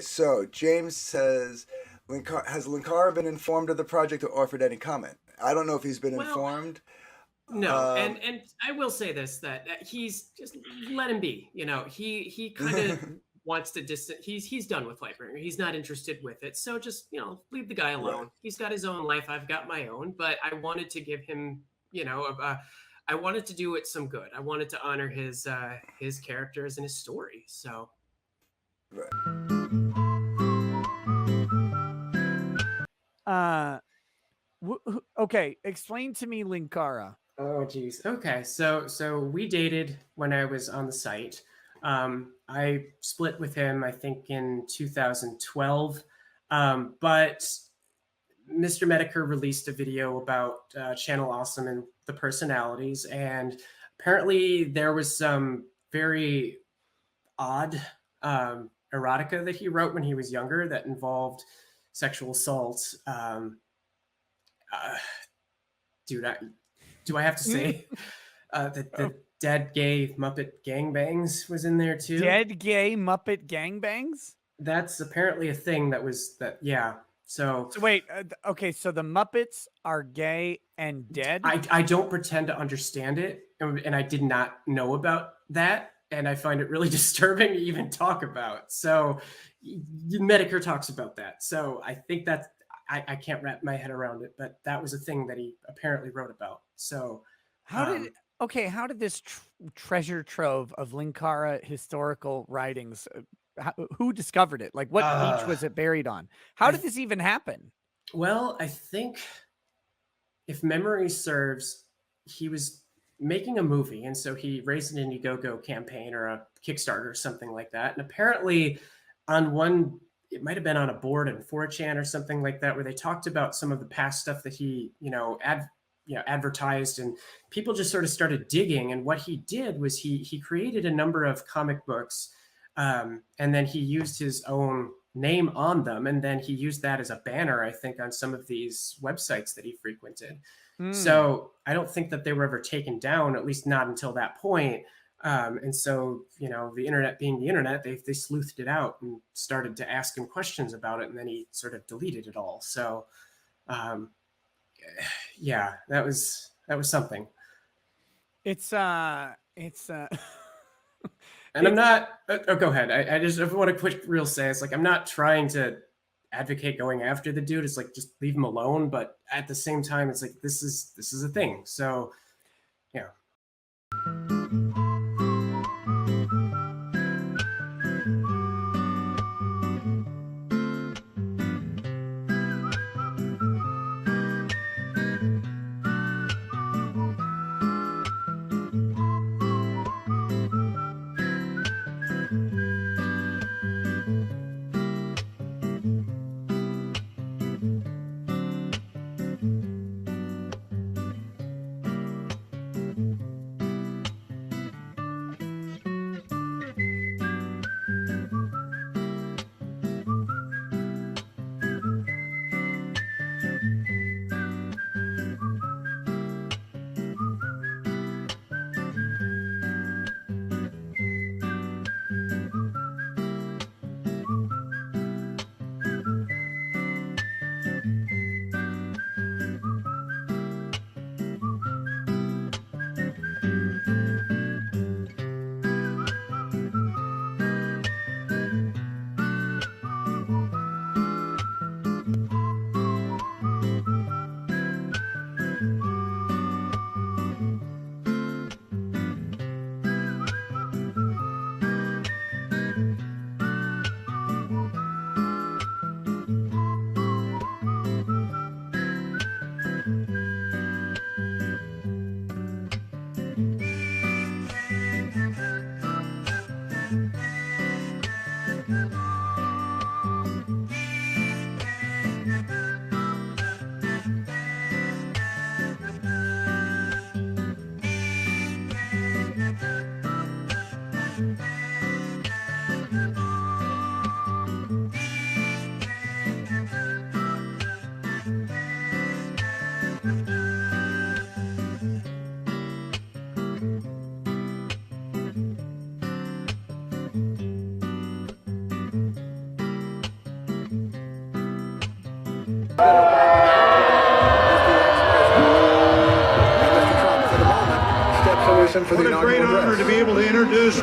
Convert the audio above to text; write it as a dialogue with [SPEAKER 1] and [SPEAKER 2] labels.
[SPEAKER 1] so James says, has Linkara been informed of the project or offered any comment? I don't know if he's been informed.
[SPEAKER 2] No, and I will say this, that he's just let him be. He kind of wants to distance. He's done with Lightbringer. He's not interested with it. So just leave the guy alone.
[SPEAKER 1] Right.
[SPEAKER 2] He's got his own life. I've got my own. But I wanted to give him, I wanted to do it some good. I wanted to honor his characters and his story. So.
[SPEAKER 1] Right.
[SPEAKER 3] Okay, explain to me Linkara.
[SPEAKER 2] Oh geez. Okay, so we dated when I was on the site. I split with him, I think, in 2012. But Mr. Medicare released a video about Channel Awesome and the personalities, and apparently there was some very odd erotica that he wrote when he was younger that involved sexual assault. Do I have to say that the Dead Gay Muppet Gangbangs was in there too?
[SPEAKER 3] Dead Gay Muppet Gangbangs?
[SPEAKER 2] That's apparently a thing yeah. So
[SPEAKER 3] wait, okay, so the Muppets are gay and dead?
[SPEAKER 2] I don't pretend to understand it, and I did not know about that, and I find it really disturbing to even talk about. So Medicare talks about that. So I think that's, I can't wrap my head around it, but that was a thing that he apparently wrote about. So
[SPEAKER 3] how did this treasure trove of Linkara historical writings, who discovered it? Like, what beach was it buried on? How did this even happen?
[SPEAKER 2] Well, I think, if memory serves, he was making a movie, and so he raised an Indiegogo campaign or a Kickstarter or something like that. And apparently on one, it might have been on a board in 4chan or something like that, where they talked about some of the past stuff that he, advertised, and people just sort of started digging. And what he did was he created a number of comic books, and then he used his own name on them, and then he used that as a banner, I think, on some of these websites that he frequented. So I don't think that they were ever taken down, at least not until that point. And so, the internet being the internet, they sleuthed it out and started to ask him questions about it, and then he sort of deleted it all. So, yeah, that was something.
[SPEAKER 3] It's
[SPEAKER 2] and I'm not. Go ahead. I just want to quick real say, it's like, I'm not trying to advocate going after the dude. It's like, just leave him alone. But at the same time, it's like, this is a thing. So, yeah.
[SPEAKER 4] What a great honor to be able to introduce